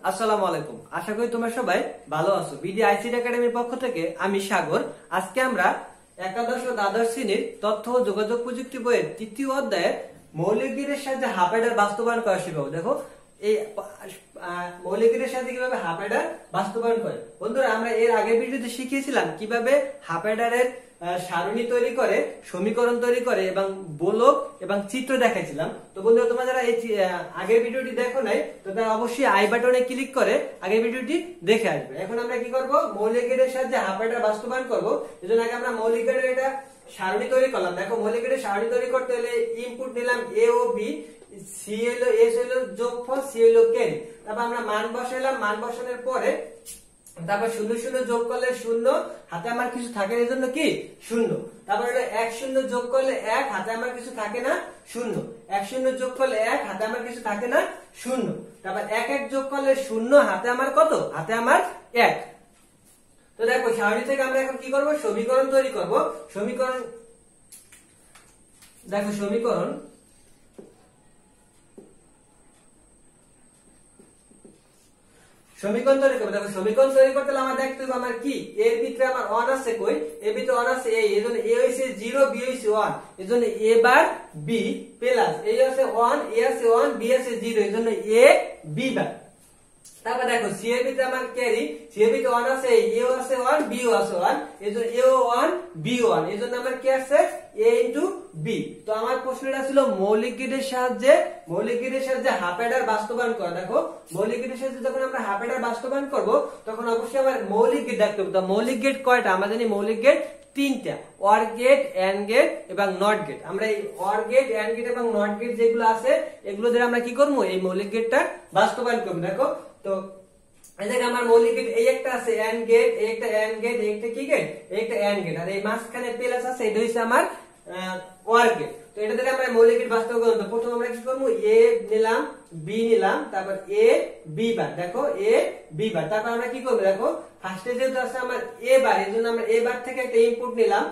আসসালামু আলাইকুম। আশা করি তোমরা সবাই ভালো আছো। বিডি আইসিটি একাডেমির পক্ষ থেকে আমি সাগর। আজকে আমরা একাদশ ও দ্বাদশ শ্রেণীর তথ্য ও যোগাযোগ প্রযুক্তি বইয়ের তৃতীয় অধ্যায়ে মৌলিক গেটের সাহায্যে হাফ হেডার বাস্তবায়ন করা শিখবো। দেখো এই মৌলিক গেটের সাহায্যে কিভাবে হাফ হেডার বাস্তবায়ন করে। বন্ধুরা, আমরা এর আগের ভিডিওতে শিখিয়েছিলাম কিভাবে হাফ হেডারের সারণী তৈরি করে, সমীকরণ তৈরি করে এবং বলক এবং চিত্র দেখাইছিলাম। তো বন্ধুরা, তোমরা যারা এই আগের ভিডিওটি দেখো নাই তো তারা অবশ্যই আই বাটনে ক্লিক করে আগের ভিডিওটি দেখে আসবে। এখন আমরা কি করব, মৌলিক গেটের সাহায্যে হাফ হেডার বাস্তবায়ন করব। এজন্য আগে আমরা মৌলিক গেটের এটা সারণী তৈরি করলাম। দেখো, মৌলিক গেটের সারণী তৈরি করতে হলে ইনপুট নিলাম এ ও বি, সি হলো এস হলো যোগফল, সি হলো ক্যারি। তারপর আমরা মান বসাইলাম, মান বসানোর পরে তারপর শূন্য শূন্য যোগ করলে শূন্য, হাতে আমার কিছু থাকে না, এই জন্য কি শূন্য। তারপর হলো এক শূন্য যোগ করলে এক, হাতে আমার কিছু থাকে না, শূন্য। এক শূন্য যোগ করলে এক, হাতে আমার কিছু থাকে না, শূন্য। তারপর এক এক যোগ করলে শূন্য, হাতে আমার কত, হাতে আমার এক। তো দেখো, সারণী থেকে আমরা এখন কি করব, সমীকরণ তৈরি করব। সমীকরণ দেখো, সমীকরণ তৈরি করবো। দেখো, সমীকরণ তৈরি করতে হলে আমার দেখতে হবে আমার কি, এর ভিতরে আমার 1 আছে, কই এর ভিতরে 1 আছে, এই জন্য এ হইছে 0, বি হইছে 1, এজন্য এ বার বি প্লাস এ আছে 1, এ আছে 1, বি আছে 0, এজন্য এ বি বার। তারপর দেখো, সি এর ভিতরে আমার ক্যারি, সি এর ভিতরে 1 আছে, এ আছে 1, বি আছে 1, এজন্য এ ও 1, বি 1, এজন্য আমার কি আছে a ইনটু বি। তো আমার প্রশ্নটা ছিল মৌলিক গেটের সাহায্যে হাফ হেডার বাস্তবায়ন করা। দেখো, মৌলিক গেটের সাহায্যে যখন আমরা হাফ হেডার বাস্তবায়ন করব তখন অবশ্যই আমার মৌলিক গেট দেখতে হবে। তো মৌলিক গেট কয়টা? আমরা জানি মৌলিক গেট তিনটা, অর গেট, এন্ড গেট এবং নট গেট। আমরা এই অর গেট, এন্ড গেট এবং নট গেট যেগুলো আছে এগুলো দিয়ে আমরা কি করব, এই মৌলিক গেটটা বাস্তবায়ন করব। দেখো, তো এই জায়গায় আমার মৌলিক গেট এই একটা আছে এন্ড গেট, এই একটা এন্ড গেট, এই একটা কি গেট, এই একটা এন্ড গেট, আর এই মাঝখানে প্লাস আছে, এটা হইছে আমার অর গেট। তো এটা থেকে আমরা মৌলিক গেট বাস্তবায়ন করব। তো প্রথমে আমরা কি করব, এ নিলাম, বি নিলাম, তারপর এ বি বার। দেখো, এ বি বার। তারপর আমরা কি করব, দেখো ফার্স্টে যেহেতু আছে আমার এ বার, এজন্য আমরা এ বার থেকে একটা ইনপুট নিলাম।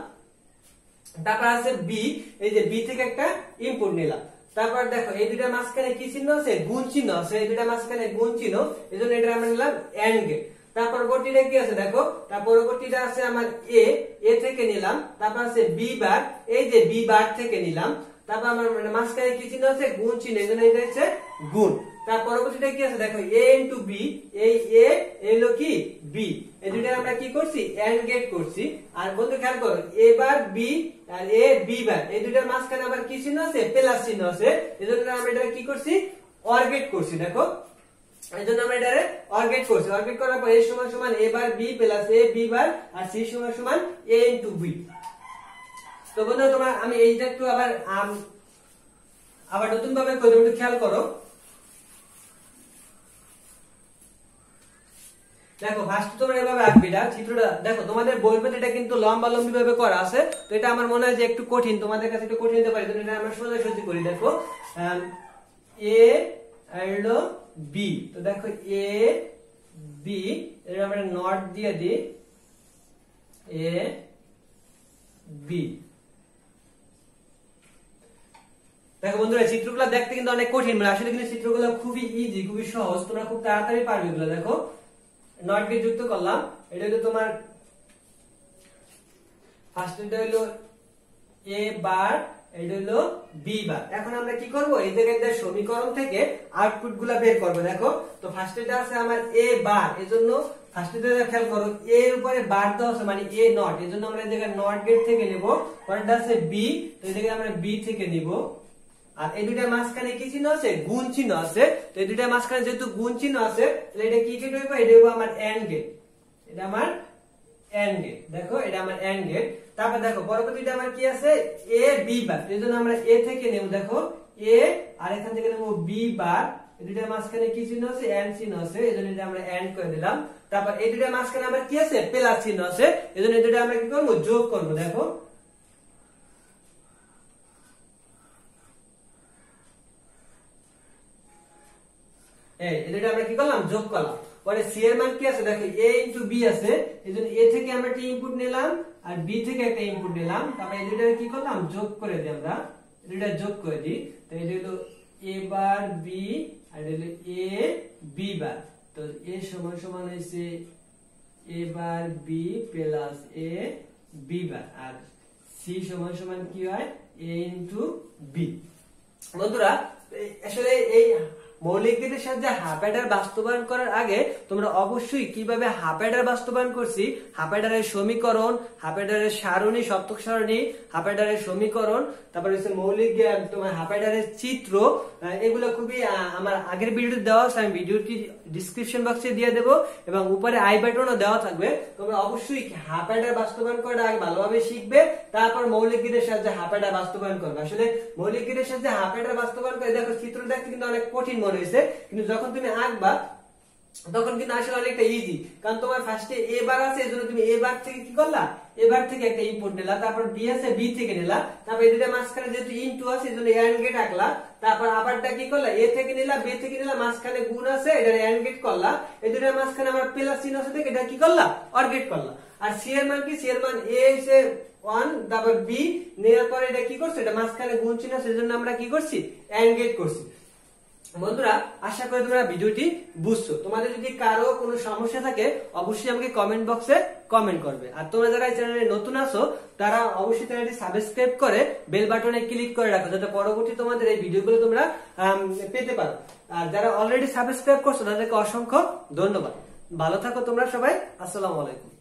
তারপর আছে বি, এই যে বি থেকে একটা ইনপুট নিলাম। তারপর দেখো, এই দুইটা মাঝখানে কি চিহ্ন আছে, গুণ চিহ্ন আছে, এই দুইটা মাঝখানে গুণ চিহ্ন, এজন্য এটা আমরা নিলাম এন্ড গেট। তার পরবর্তীটা কি আছে, দেখো তার পরবর্তীটা আছে আমার এ থেকে নিলাম, তারপর আছে বি বার, এই যে বি বার থেকে নিলাম। তারপর আমার মাঝখানে কি চিহ্ন আছে, গুণ চিহ্ন, এজন্য এটা হচ্ছে গুণ। তার পরবর্তীটা কি আছে, দেখো এ ইনটু বি, এই এ হলো কি বি, এই দুইটা আমরা কি করছি, এন্ড গেট করছি। আর বন্ধু খেয়াল করো, এ বার বি আর এ বি বার, এই দুইটার মাঝখানে আবার কি চিহ্ন আছে, প্লাস চিহ্ন আছে, এজন্য আমরা এটা কি করছি, অর গেট করছি। দেখো, এজন্য আমরা এটারে অর গেট করছি। অর গেট করার পর এ সমান সমান এ বার B plus A B bar R C সমান সমান এ ইনটু বি। তো বন্ধু, তোমরা আমি এইটা একটু আবার নতুন ভাবে করে দেব, একটু খেয়াল করো। দেখো, ফার্স্ট তোমরা এভাবে আঁকবি, চিত্রটা দেখো, তোমাদের বইয়ের মধ্যে এটা কিন্তু লম্বা লম্বি ভাবে করা আছে। তো এটা আমার মনে হয় যে একটু কঠিন, তোমাদের কাছে একটু কঠিন হতে পারে, তো এটা আমরা সোজাসুজি করি। দেখো, এ হলো বি, তো দেখো এ বি, এটা আমরা নট দিয়ে দিই, এ বি। দেখো বন্ধুরা, চিত্রগুলো দেখতে কিন্তু অনেক কঠিন, মানে আসলে কিন্তু চিত্রগুলো খুবই ইজি, খুবই সহজ, তোমরা খুব তাড়াতাড়ি পারবে এগুলো। দেখো, নট গেট যুক্ত করলাম, এটা হলো তোমার ফার্স্ট, এটা হলো এ বার, এটা হলো বি বার। এখন আমরা কি করব, এই জায়গায় সমীকরণ থেকে আউটপুট গুলা বের করবো। দেখো, তো ফার্স্ট এটা আছে আমার এ বার, এজন্য ফার্স্ট এটা খেয়াল করো, এ এর উপরে বার দেওয়া আছে মানে এ নট, এজন্য আমরা এই জায়গায় নট গেট থেকে নেব। পরেরটা আছে বি, তো এই জায়গায় আমরা বি থেকে নিব। আর এই দুইটার মাঝখানে কি চিহ্ন আছে, গুণ চিহ্ন আছে, তো এই দুইটার মাঝখানে যেহেতু গুণ চিহ্ন আছে, তাহলে এটা কি গেট হইবে, এটা হইবে আমার এন্ড গেট, এটা আমার এন্ড গেট। দেখো, এটা আমার এন্ড গেট। তারপর দেখো, পরবর্তীটা আমার কি আছে, এ বি বার, এজন্য আমরা এ থেকে নেব। দেখো, এ আর এখান থেকে নেব বি বার, এই দুইটার মাঝখানে কি চিহ্ন আছে, এন্ড চিহ্ন আছে, এজন্য এটা আমরা এন্ড করে দিলাম। তারপর এই দুইটার মাঝখানে আমার কি আছে, প্লাস চিহ্ন আছে, এজন্য এই দুইটা আমরা কি করব, যোগ করব। দেখো, এই দুইটা আমরা কি করলাম, যোগ করলাম। পরে সি এর মান কি আছে, দেখো এ ইনটু বি আছে, এজন্য এ থেকে আমরা একটা ইনপুট নিলাম আর বি থেকে একটা ইনপুট নিলাম। তারপর এই দুইটা কি করলাম, যোগ করে দিই, আমরা দুইটা যোগ করে দিই। তো এটা হলো এ বার বি আর এটা হলো এ বি বার, তো a সমান সমান হইছে a bar b plus a b bar, আর c সমান সমান কি হয় a ইনটু b। বন্ধুরা আসলে এই মৌলিক গণিতের সাহায্যে হাফ অ্যাডার বাস্তবায়ন করার আগে তোমরা অবশ্যই কিভাবে হাফ অ্যাডার বাস্তবায়ন করছি, হাফ অ্যাডারের সমীকরণ, হাফ অ্যাডারের সারণী, সপ্তক সারণী, হাফ অ্যাডারের সমীকরণ, তারপরে হচ্ছে মৌলিক তোমার হাফ অ্যাডারের চিত্র, এগুলো খুবই আমার আগের ভিডিওতে দেওয়া আছে, আমি ভিডিওটি ডেসক্রিপশন বক্সে দিয়ে দেবো এবং উপরে আই বাটনও দেওয়া থাকবে। তোমরা অবশ্যই হাফ অ্যাডার বাস্তবায়ন করার আগে ভালোভাবে শিখবে, তারপর মৌলিক গণিতের সাহায্যে হাফ অ্যাডার বাস্তবায়ন করবে। আসলে মৌলিক গণিতের সাহায্যে হাফ অ্যাডার বাস্তবায়ন করে দেখো চিত্র দেখতে কিন্তু অনেক কঠিন মনে হয়েছে, কিন্তু যখন তুমি আঁকবা তখন কিন্তু আসলে অনেকটা ইজি, কারণ তোমার ফার্স্টে এ বার আছে, এজন্য তুমি এ বার থেকে কি করলা, এ বার থেকে একটা ইনপুট নিলা, তারপর বি আছে বি থেকে নিলা, তারপর এই দুটো মাঝখানে যেহেতু ইনটু আছে এজন্য এন্ড গেট আঁকলা, তারপর আবারটা কি করলা, এ থেকে নিলা বি থেকে নিলা, মাঝখানে গুণ আছে এটা এন্ড গেট করলা, এই দুটোর মাঝখানে আবার প্লাস চিহ্ন আছে দেখে এটা কি করলা, অর গেট করলা। আর সি এর মান কি, সি এর মান এ এসে 1, তারপর বি নেওয়ার পরে এটা কি করছে, এটা মাঝখানে গুণ চিহ্ন আছে এজন্য আমরা কি করছি, এন্ড গেট করছি। বন্ধুরা আশা করি তোমরা ভিডিওটি বুঝছো। তোমাদের যদি কারো কোনো সমস্যা থাকে অবশ্যই আমাকে কমেন্ট বক্সে কমেন্ট করবে, আর তোমরা যারা এই চ্যানেলে নতুন আছো তারা অবশ্যই চ্যানেলটি সাবস্ক্রাইব করে বেল বাটনে ক্লিক করে রাখো, যাতে পরবর্তী তোমাদের এই ভিডিওগুলো তোমরা পেতে পারো। আর যারা অলরেডি সাবস্ক্রাইব করছো তাদেরকে অসংখ্য ধন্যবাদ। ভালো থাকো তোমরা সবাই, আসসালামু আলাইকুম।